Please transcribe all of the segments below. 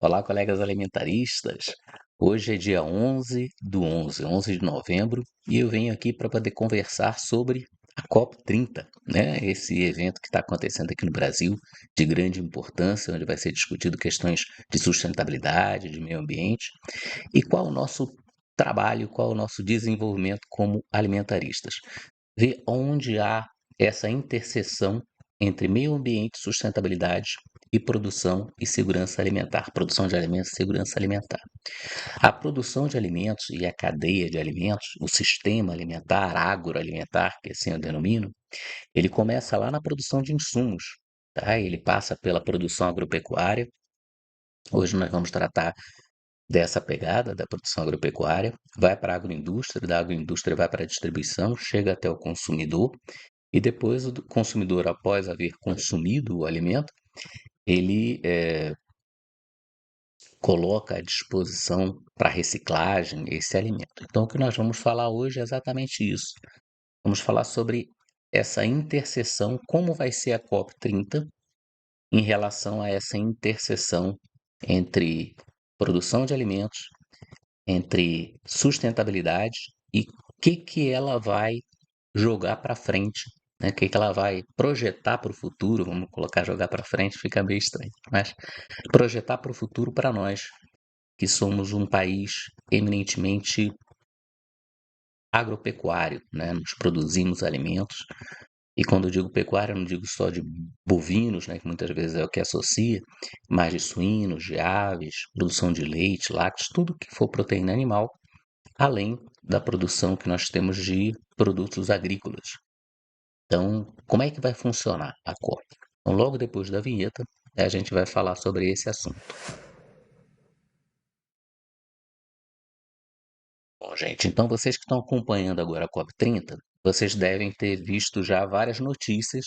Olá, colegas alimentaristas. Hoje é dia 11 de novembro, e eu venho aqui para poder conversar sobre a COP30, né? Esse evento que está acontecendo aqui no Brasil, de grande importância, onde vai ser discutido questões de sustentabilidade, de meio ambiente, e qual o nosso trabalho, qual o nosso desenvolvimento como alimentaristas. Ver onde há essa interseção entre meio ambiente, sustentabilidade e produção e segurança alimentar, produção de alimentos e segurança alimentar. A produção de alimentos e a cadeia de alimentos, o sistema alimentar, agroalimentar, que assim eu denomino, ele começa lá na produção de insumos, tá? Ele passa pela produção agropecuária. Hoje nós vamos tratar dessa pegada da produção agropecuária, vai para a agroindústria, da agroindústria vai para a distribuição, chega até o consumidor, e depois o consumidor, após haver consumido o alimento, ele coloca à disposição para reciclagem esse alimento. Então, o que nós vamos falar hoje é exatamente isso. Vamos falar sobre essa interseção, como vai ser a COP30 em relação a essa interseção entre produção de alimentos, entre sustentabilidade e o que ela vai jogar para frente, né? O que ela vai projetar para o futuro. Vamos colocar jogar para frente, fica meio estranho, mas projetar para o futuro para nós, que somos um país eminentemente agropecuário, né? Nós produzimos alimentos, e quando eu digo pecuária, eu não digo só de bovinos, né, que muitas vezes é o que associa, mas de suínos, de aves, produção de leite, lácteos, tudo que for proteína animal, além da produção que nós temos de produtos agrícolas. Então, como é que vai funcionar a COP? Então, logo depois da vinheta, a gente vai falar sobre esse assunto. Bom, gente, então vocês que estão acompanhando agora a COP30, vocês devem ter visto já várias notícias,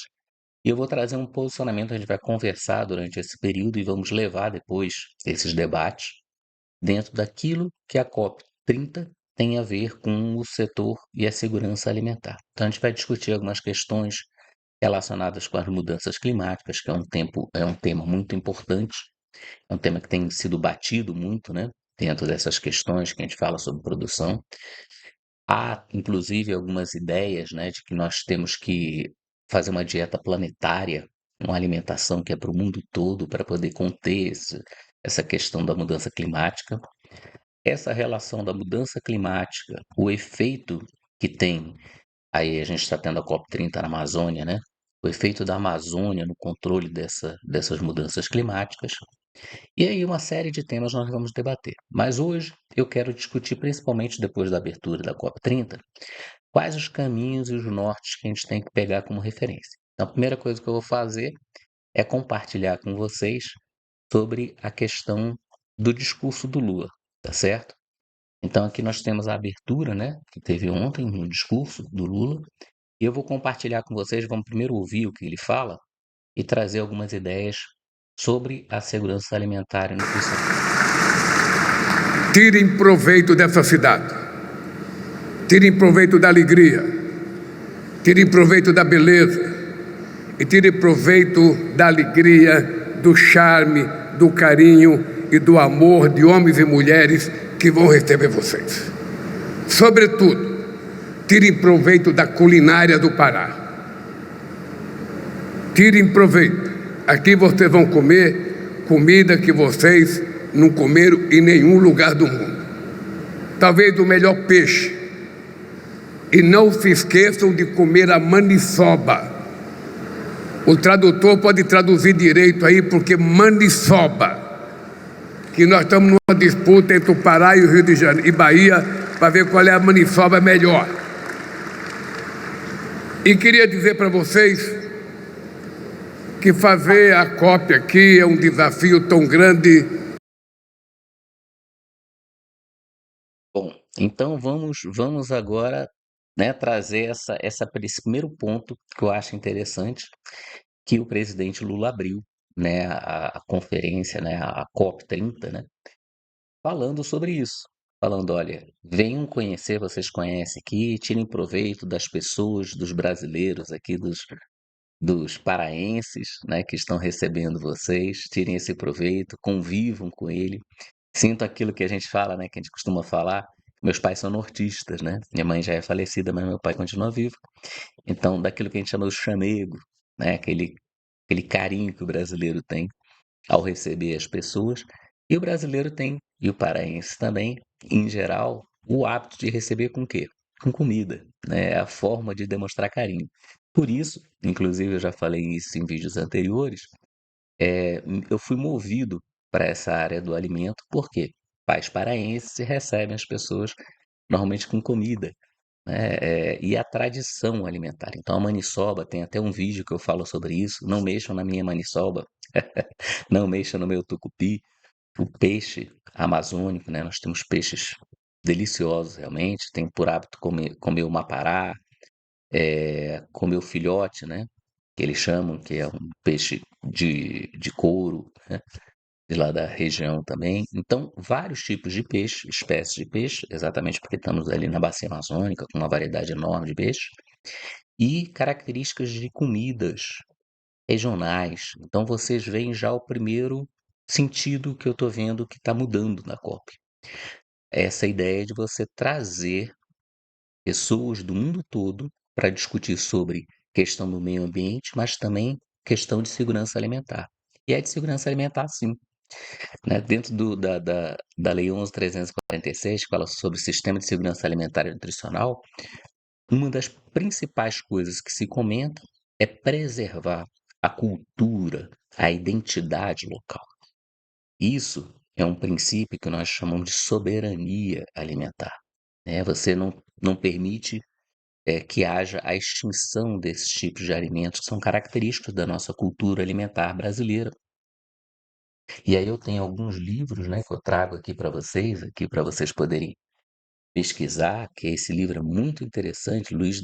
e eu vou trazer um posicionamento. A gente vai conversar durante esse período e vamos levar depois esses debates dentro daquilo que a COP30 tem a ver com o setor e a segurança alimentar. Então, a gente vai discutir algumas questões relacionadas com as mudanças climáticas, que é um tema muito importante, é um tema que tem sido batido muito, né, dentro dessas questões que a gente fala sobre produção. Há, inclusive, algumas ideias, né, de que nós temos que fazer uma dieta planetária, uma alimentação que é para o mundo todo, para poder conter essa questão da mudança climática. Essa relação da mudança climática, o efeito que tem, aí a gente está tendo a COP30 na Amazônia, né? O efeito da Amazônia no controle dessas mudanças climáticas. E aí uma série de temas nós vamos debater. Mas hoje eu quero discutir, principalmente depois da abertura da COP30, quais os caminhos e os nortes que a gente tem que pegar como referência. Então, a primeira coisa que eu vou fazer é compartilhar com vocês sobre a questão do discurso do Lula, tá certo? Então, aqui nós temos a abertura, né, que teve ontem no discurso do Lula, e eu vou compartilhar com vocês. Vamos primeiro ouvir o que ele fala e trazer algumas ideias sobre a segurança alimentar e nutricional. Tirem proveito dessa cidade, tirem proveito da alegria, tirem proveito da beleza e tirem proveito da alegria, do charme, do carinho e do amor de homens e mulheres que vão receber vocês. Sobretudo, tirem proveito da culinária do Pará. Tirem proveito. Aqui vocês vão comer comida que vocês não comeram em nenhum lugar do mundo. Talvez o melhor peixe. E não se esqueçam de comer a maniçoba. O tradutor pode traduzir direito aí, porque maniçoba, que nós estamos numa disputa entre o Pará e o Rio de Janeiro e Bahia, para ver qual é a maniçoba melhor. E queria dizer para vocês que fazer a COP aqui é um desafio tão grande. Bom, então vamos agora, né, trazer esse primeiro ponto que eu acho interessante, que o presidente Lula abriu, né, a conferência, né, a COP30, né, falando sobre isso. Falando, olha, venham conhecer, vocês conhecem aqui, tirem proveito das pessoas, dos brasileiros aqui, dos paraenses, né, que estão recebendo vocês, tirem esse proveito, convivam com ele. Sinto aquilo que a gente fala, né, que a gente costuma falar. Meus pais são nortistas, né? Minha mãe já é falecida, mas meu pai continua vivo. Então, daquilo que a gente chama de chamego, né, aquele carinho que o brasileiro tem ao receber as pessoas. E o brasileiro tem, e o paraense também, em geral, o hábito de receber com o quê? Com comida, né? É a forma de demonstrar carinho. Por isso, inclusive eu já falei isso em vídeos anteriores, eu fui movido para essa área do alimento, porque pais paraenses recebem as pessoas normalmente com comida, né? E a tradição alimentar. Então a maniçoba, tem até um vídeo que eu falo sobre isso, não mexam na minha maniçoba, não mexam no meu tucupi, o peixe amazônico, né? Nós temos peixes deliciosos realmente, tem por hábito comer o mapará, comer o filhote, né? Que eles chamam, que é um peixe de couro, né? De lá da região também. Então, vários tipos de peixe, espécies de peixe, exatamente porque estamos ali na bacia amazônica, com uma variedade enorme de peixe, e características de comidas regionais. Então, vocês veem já o primeiro sentido que eu estou vendo que está mudando na COP. Essa ideia de você trazer pessoas do mundo todo para discutir sobre questão do meio ambiente, mas também questão de segurança alimentar. E é de segurança alimentar, sim, né? Dentro da Lei 11.346, que fala sobre o Sistema de Segurança Alimentar e Nutricional, uma das principais coisas que se comenta é preservar a cultura, a identidade local. Isso é um princípio que nós chamamos de soberania alimentar, né? Você não permite que haja a extinção desses tipos de alimentos que são característicos da nossa cultura alimentar brasileira. E aí eu tenho alguns livros, né, que eu trago aqui para vocês poderem pesquisar, que esse livro é muito interessante, Luiz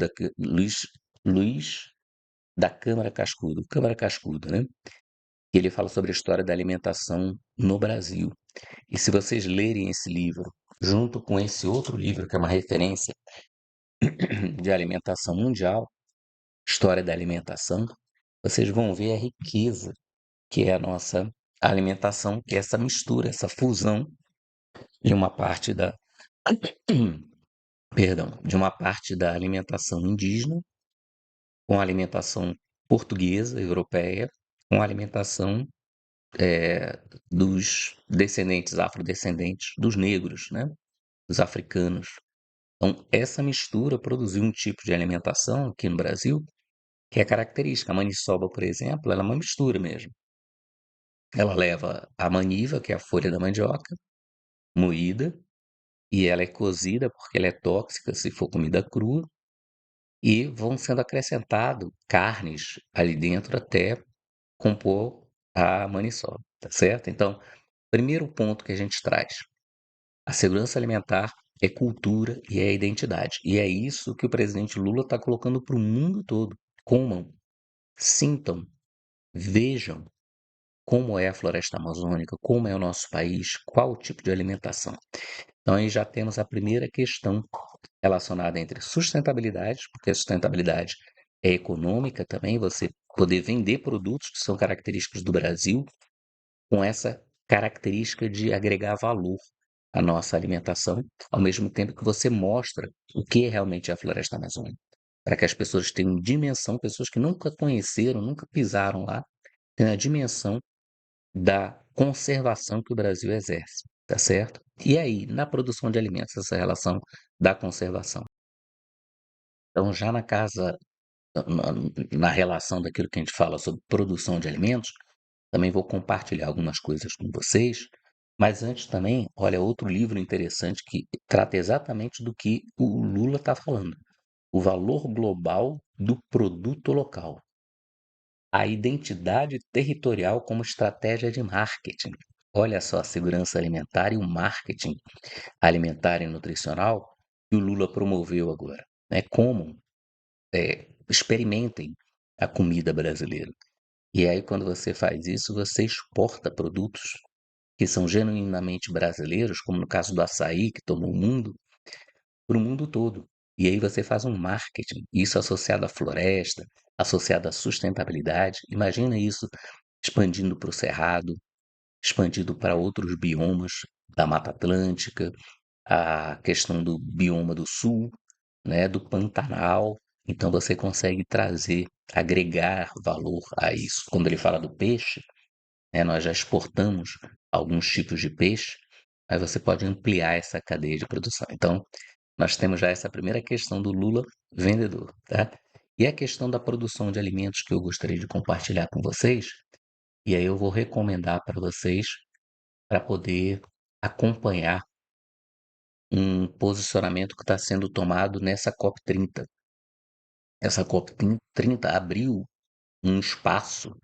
da Câmara Cascudo, Câmara Cascudo, né? E ele fala sobre a história da alimentação no Brasil. E se vocês lerem esse livro, junto com esse outro livro, que é uma referência de alimentação mundial, História da Alimentação, vocês vão ver a riqueza que é a nossa alimentação, que é essa mistura, essa fusão de uma parte da, perdão, de uma parte da alimentação indígena com a alimentação portuguesa, europeia, com a alimentação dos descendentes, afrodescendentes, dos negros, né? Dos africanos. Então, essa mistura produziu um tipo de alimentação aqui no Brasil que é característica. A maniçoba, por exemplo, ela é uma mistura mesmo. Ela leva a maniva, que é a folha da mandioca, moída, e ela é cozida porque ela é tóxica se for comida crua, e vão sendo acrescentado carnes ali dentro até compor a maniçoba, tá certo? Então, primeiro ponto que a gente traz, a segurança alimentar é cultura e é identidade. E é isso que o presidente Lula está colocando para o mundo todo. Comam, sintam, vejam como é a floresta amazônica, como é o nosso país, qual o tipo de alimentação. Então, aí já temos a primeira questão relacionada entre sustentabilidade, porque a sustentabilidade é econômica também, você poder vender produtos que são característicos do Brasil, com essa característica de agregar valor à nossa alimentação, ao mesmo tempo que você mostra o que é realmente a floresta amazônica, para que as pessoas tenham dimensão, pessoas que nunca conheceram, nunca pisaram lá, tenham a dimensão da conservação que o Brasil exerce, tá certo? E aí, na produção de alimentos, essa relação da conservação. Então, já na casa, na, na relação daquilo que a gente fala sobre produção de alimentos, também vou compartilhar algumas coisas com vocês. Mas antes também, olha, outro livro interessante que trata exatamente do que o Lula está falando. O valor global do produto local. A identidade territorial como estratégia de marketing. Olha só a segurança alimentar e o marketing alimentar e nutricional que o Lula promoveu agora. Né? Como experimentem a comida brasileira. E aí, quando você faz isso, você exporta produtos que são genuinamente brasileiros, como no caso do açaí, que tomou o mundo, para o mundo todo. E aí você faz um marketing, isso associado à floresta, associado à sustentabilidade. Imagina isso expandindo para o Cerrado, expandido para outros biomas da Mata Atlântica, a questão do bioma do Sul, né, do Pantanal. Então você consegue trazer, agregar valor a isso. Quando ele fala do peixe, né, nós já exportamos alguns tipos de peixe, mas você pode ampliar essa cadeia de produção. Então, nós temos já essa primeira questão do Lula vendedor, tá? E a questão da produção de alimentos que eu gostaria de compartilhar com vocês, e aí eu vou recomendar para vocês para poder acompanhar um posicionamento que está sendo tomado nessa COP30. Essa COP30 abriu um espaço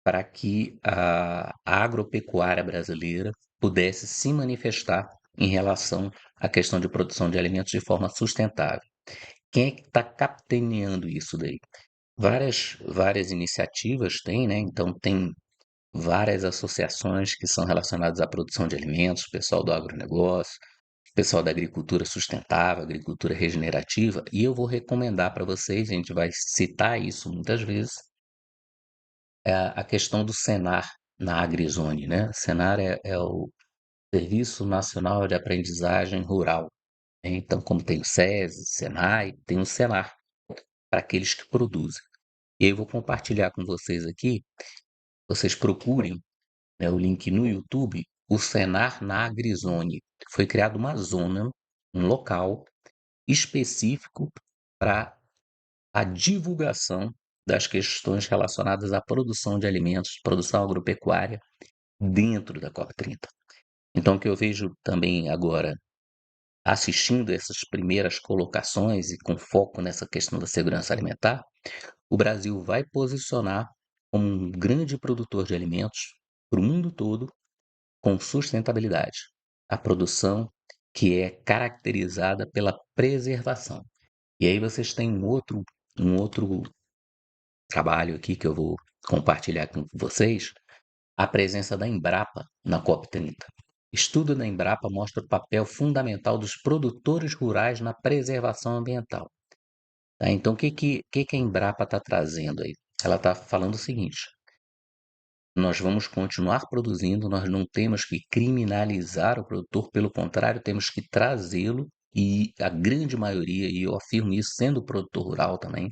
para que a agropecuária brasileira pudesse se manifestar em relação à questão de produção de alimentos de forma sustentável. Quem é que está capitaneando isso daí? Várias iniciativas tem, né? Então tem várias associações que são relacionadas à produção de alimentos, pessoal do agronegócio, pessoal da agricultura sustentável, agricultura regenerativa, e eu vou recomendar para vocês, a gente vai citar isso muitas vezes, a questão do Senar na AgriZone, né? Senar é o Serviço Nacional de Aprendizagem Rural, né? Então, como tem o SESI, Senai, tem o Senar, para aqueles que produzem. E aí eu vou compartilhar com vocês aqui, vocês procurem, né, o link no YouTube, o Senar na AgriZone. Foi criada uma zona, um local específico para a divulgação das questões relacionadas à produção de alimentos, produção agropecuária dentro da COP30. Então, o que eu vejo também agora, assistindo essas primeiras colocações e com foco nessa questão da segurança alimentar, o Brasil vai posicionar como um grande produtor de alimentos para o mundo todo com sustentabilidade. A produção que é caracterizada pela preservação. E aí vocês têm um outro trabalho aqui que eu vou compartilhar com vocês, a presença da Embrapa na COP30. Estudo da Embrapa mostra o papel fundamental dos produtores rurais na preservação ambiental. Tá? Então, o que a Embrapa está trazendo aí? Ela está falando o seguinte: nós vamos continuar produzindo, nós não temos que criminalizar o produtor, pelo contrário, temos que trazê-lo, e a grande maioria, e eu afirmo isso sendo produtor rural também,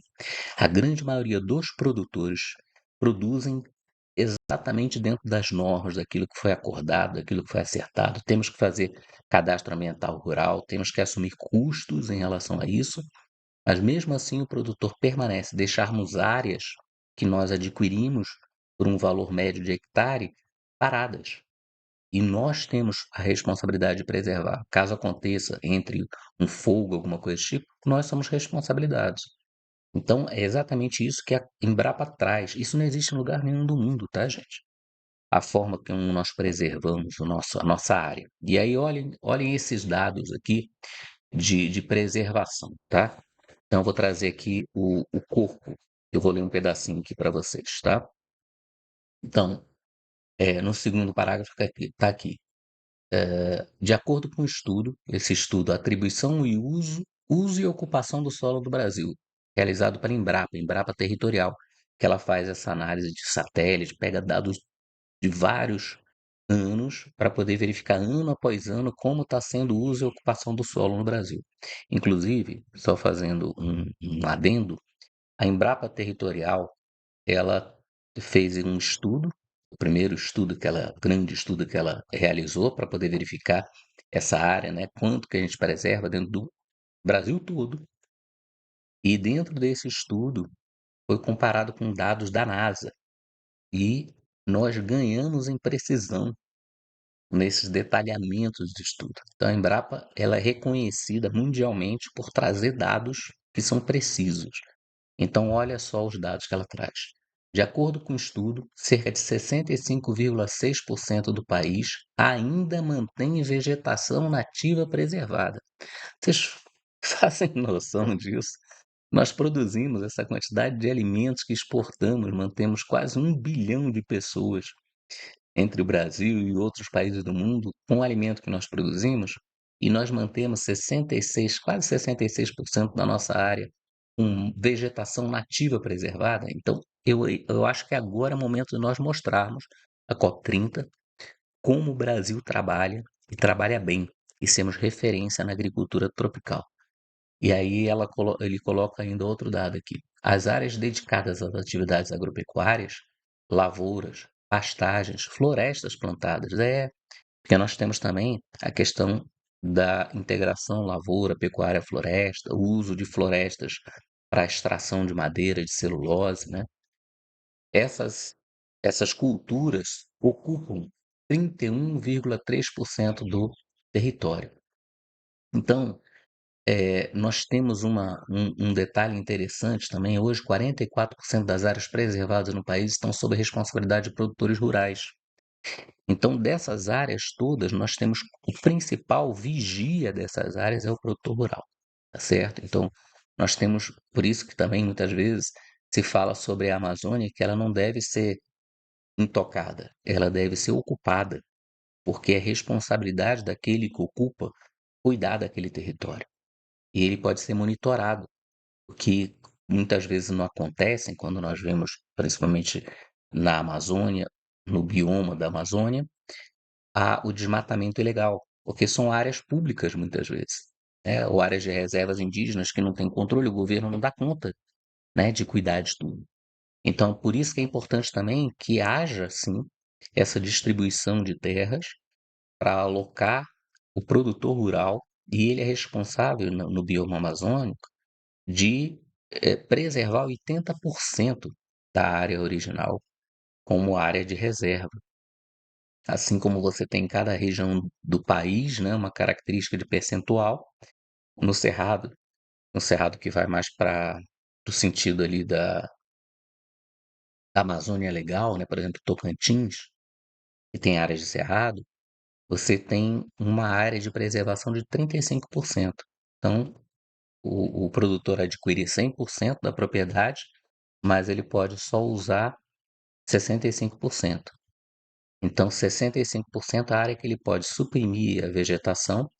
a grande maioria dos produtores produzem exatamente dentro das normas, daquilo que foi acordado, daquilo que foi acertado. Temos que fazer cadastro ambiental rural, temos que assumir custos em relação a isso, mas mesmo assim o produtor permanece. Deixarmos áreas que nós adquirimos por um valor médio de hectare paradas. E nós temos a responsabilidade de preservar. Caso aconteça entre um fogo, alguma coisa do tipo, nós somos responsabilizados. Então, é exatamente isso que a Embrapa traz. Isso não existe em lugar nenhum do mundo, tá, gente? A forma como nós preservamos a nossa área. E aí, olhem esses dados aqui de preservação, tá? Então, eu vou trazer aqui o corpo. Eu vou ler um pedacinho aqui para vocês, tá? Então, no segundo parágrafo está aqui. De acordo com o estudo, esse estudo, Atribuição e uso e ocupação do solo do Brasil, realizado pela Embrapa Territorial, que ela faz essa análise de satélite, pega dados de vários anos para poder verificar ano após ano como está sendo o uso e ocupação do solo no Brasil. Inclusive, só fazendo um adendo, a Embrapa Territorial, ela fez um estudo, o primeiro estudo grande estudo que ela realizou para poder verificar essa área, né, quanto que a gente preserva dentro do Brasil todo. E dentro desse estudo foi comparado com dados da NASA e nós ganhamos em precisão nesses detalhamentos de estudo. Então, a Embrapa ela é reconhecida mundialmente por trazer dados que são precisos. Então, olha só os dados que ela traz. De acordo com o estudo, cerca de 65,6% do país ainda mantém vegetação nativa preservada. Vocês fazem noção disso? Nós produzimos essa quantidade de alimentos que exportamos, mantemos quase 1 bilhão de pessoas entre o Brasil e outros países do mundo com o alimento que nós produzimos, e nós mantemos 66, quase 66% da nossa área com vegetação nativa preservada. Então, eu acho que agora é o momento de nós mostrarmos a COP30 como o Brasil trabalha e trabalha bem, e sermos referência na agricultura tropical. E aí ele coloca ainda outro dado aqui. As áreas dedicadas às atividades agropecuárias, lavouras, pastagens, florestas plantadas, porque nós temos também a questão da integração lavoura, pecuária, floresta, o uso de florestas para extração de madeira, de celulose, né? Essas, essas culturas ocupam 31,3% do território. Então, nós temos um detalhe interessante também. Hoje, 44% das áreas preservadas no país estão sob a responsabilidade de produtores rurais. Então, dessas áreas todas, nós temos o principal vigia dessas áreas é o produtor rural, tá certo? Então, nós temos, por isso que também muitas vezes se fala sobre a Amazônia, que ela não deve ser intocada, ela deve ser ocupada, porque é responsabilidade daquele que ocupa cuidar daquele território. E ele pode ser monitorado, o que muitas vezes não acontece quando nós vemos, principalmente na Amazônia, no bioma da Amazônia, há o desmatamento ilegal, porque são áreas públicas muitas vezes, né? Ou áreas de reservas indígenas que não têm controle, o governo não dá conta, né, de cuidar de tudo. Então, por isso que é importante também que haja, sim, essa distribuição de terras para alocar o produtor rural, e ele é responsável no bioma amazônico de preservar 80% da área original como área de reserva. Assim como você tem em cada região do país, né, uma característica de percentual, no cerrado, no cerrado que vai mais para o sentido ali da Amazônia Legal, né, por exemplo, Tocantins, que tem áreas de cerrado, você tem uma área de preservação de 35%. Então, o produtor adquire 100% da propriedade, mas ele pode só usar 65%. Então, 65% é a área que ele pode suprimir a vegetação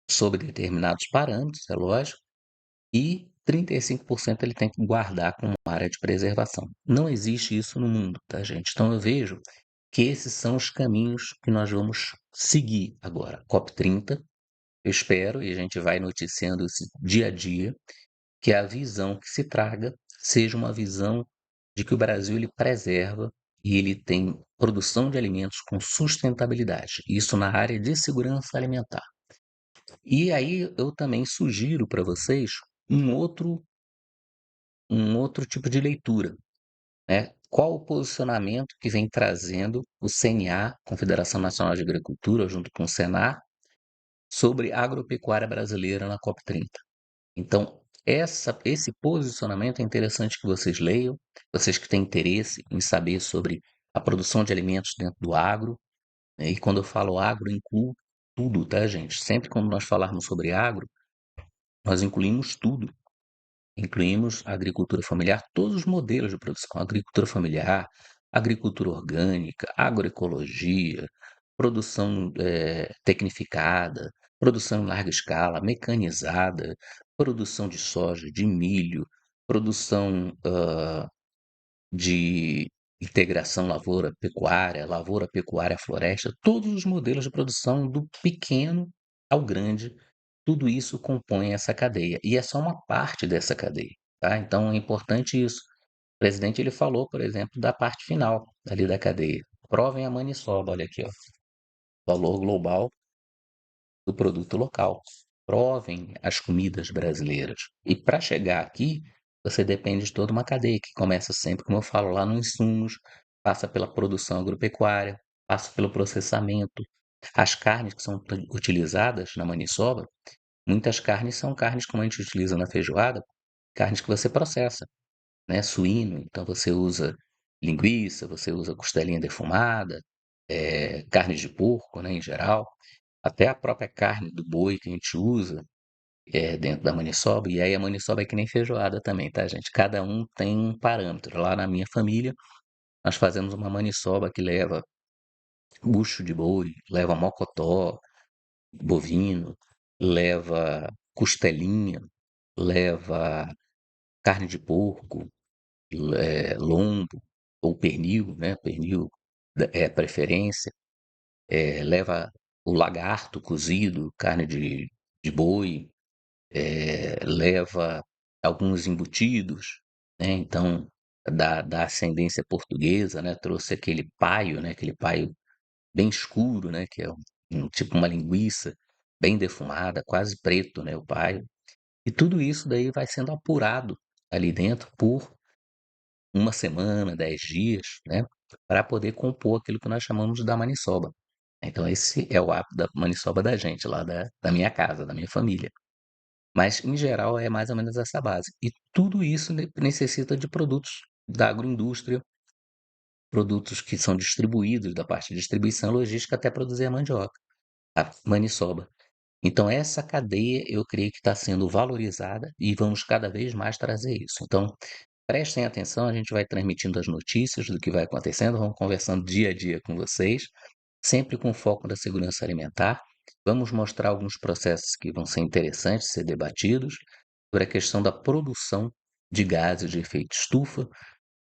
sob determinados parâmetros, é lógico, e 35% ele tem que guardar como área de preservação. Não existe isso no mundo, tá, gente? Então eu vejo que esses são os caminhos que nós vamos seguir agora. COP30, eu espero, e a gente vai noticiando isso dia a dia, que a visão que se traga seja uma visão de que o Brasil ele preserva e ele tem produção de alimentos com sustentabilidade, isso na área de segurança alimentar. E aí eu também sugiro para vocês um outro, um outro tipo de leitura, né? Qual o posicionamento que vem trazendo o CNA, Confederação Nacional de Agricultura, junto com o Senar, sobre a agropecuária brasileira na COP30? Então, esse posicionamento é interessante que vocês leiam, vocês que têm interesse em saber sobre a produção de alimentos dentro do agro, né? E quando eu falo agro, incluo tudo, tá, gente? Sempre quando nós falarmos sobre agro, nós incluímos tudo. Incluímos a agricultura familiar, todos os modelos de produção, agricultura familiar, agricultura orgânica, agroecologia, produção tecnificada, produção em larga escala, mecanizada, produção de soja, de milho, produção de integração lavoura, pecuária, floresta, todos os modelos de produção do pequeno ao grande, tudo isso compõe essa cadeia. E é só uma parte dessa cadeia, tá? Então é importante isso. O presidente ele falou, por exemplo, da parte final ali da cadeia. Provem a maniçoba, olha aqui, ó. Valor global do produto local. Provem as comidas brasileiras. E para chegar aqui, você depende de toda uma cadeia que começa sempre, como eu falo, lá nos insumos, passa pela produção agropecuária, passa pelo processamento. As carnes que são utilizadas na maniçoba, muitas carnes são carnes como a gente utiliza na feijoada, carnes que você processa, né? Suíno, então você usa linguiça, você usa costelinha defumada, carne de porco, né, em geral. Até a própria carne do boi que a gente usa dentro da maniçoba, e aí a maniçoba é que nem feijoada também, tá, gente? Cada um tem um parâmetro. Lá na minha família, nós fazemos uma maniçoba que leva bucho de boi, leva mocotó bovino, leva costelinha, leva carne de porco, lombo ou pernil, né, pernil é preferência, leva o lagarto cozido, carne de boi, leva alguns embutidos, né, então da ascendência portuguesa, né, trouxe aquele paio, né, aquele paio bem escuro, né, que é tipo uma linguiça bem defumada, quase preto, né, o paio. E tudo isso daí vai sendo apurado ali dentro por uma semana, 10 dias, né, para poder compor aquilo que nós chamamos da maniçoba. Então esse é o hábito da maniçoba da gente, lá da minha casa, da minha família. Mas, em geral, é mais ou menos essa base. E tudo isso necessita de produtos da agroindústria, produtos que são distribuídos da parte de distribuição e logística até produzir a mandioca, a maniçoba. Então, essa cadeia eu creio que está sendo valorizada e vamos cada vez mais trazer isso. Então, prestem atenção, a gente vai transmitindo as notícias do que vai acontecendo, vamos conversando dia a dia com vocês, sempre com foco na segurança alimentar. Vamos mostrar alguns processos que vão ser interessantes ser debatidos sobre a questão da produção de gases de efeito estufa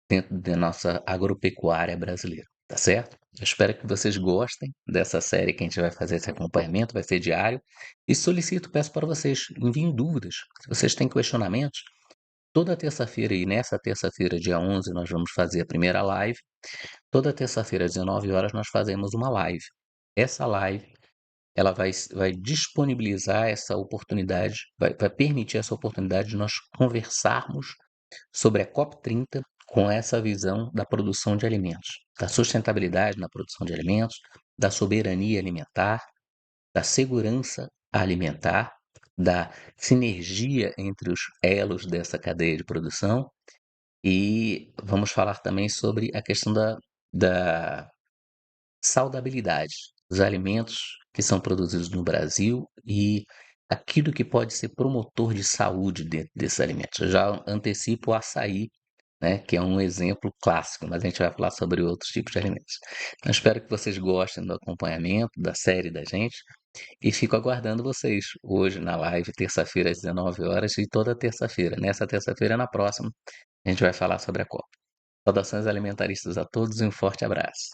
dentro da nossa agropecuária brasileira, tá certo? Eu espero que vocês gostem dessa série que a gente vai fazer esse acompanhamento, vai ser diário. E solicito, peço para vocês, enviem dúvidas. Se vocês têm questionamentos, toda terça-feira, e nessa terça-feira, dia 11, nós vamos fazer a primeira live. Toda terça-feira, às 19 horas, nós fazemos uma live. Essa live, ela vai disponibilizar essa oportunidade, vai permitir essa oportunidade de nós conversarmos sobre a COP30 com essa visão da produção de alimentos, da sustentabilidade na produção de alimentos, da soberania alimentar, da segurança alimentar, da sinergia entre os elos dessa cadeia de produção e vamos falar também sobre a questão da saudabilidade dos alimentos que são produzidos no Brasil e aquilo que pode ser promotor de saúde dentro desses alimentos. Eu já antecipo o açaí, né, que é um exemplo clássico, mas a gente vai falar sobre outros tipos de alimentos. Então, espero que vocês gostem do acompanhamento, da série da gente, e fico aguardando vocês hoje na live, terça-feira às 19 horas e toda terça-feira. Nessa terça-feira e na próxima, a gente vai falar sobre a Copa. Saudações alimentaristas a todos e um forte abraço.